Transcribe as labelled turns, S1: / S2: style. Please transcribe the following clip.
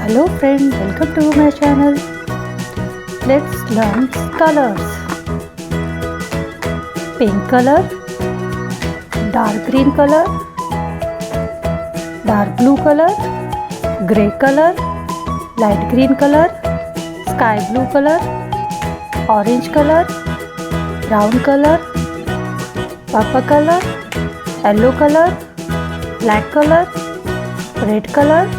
S1: Hello friend, welcome to my channel. Let's learn colors. Pink color, dark green color, dark blue color, grey color, light green color, sky blue color, orange color, brown color, purple color, yellow color, black color, red color,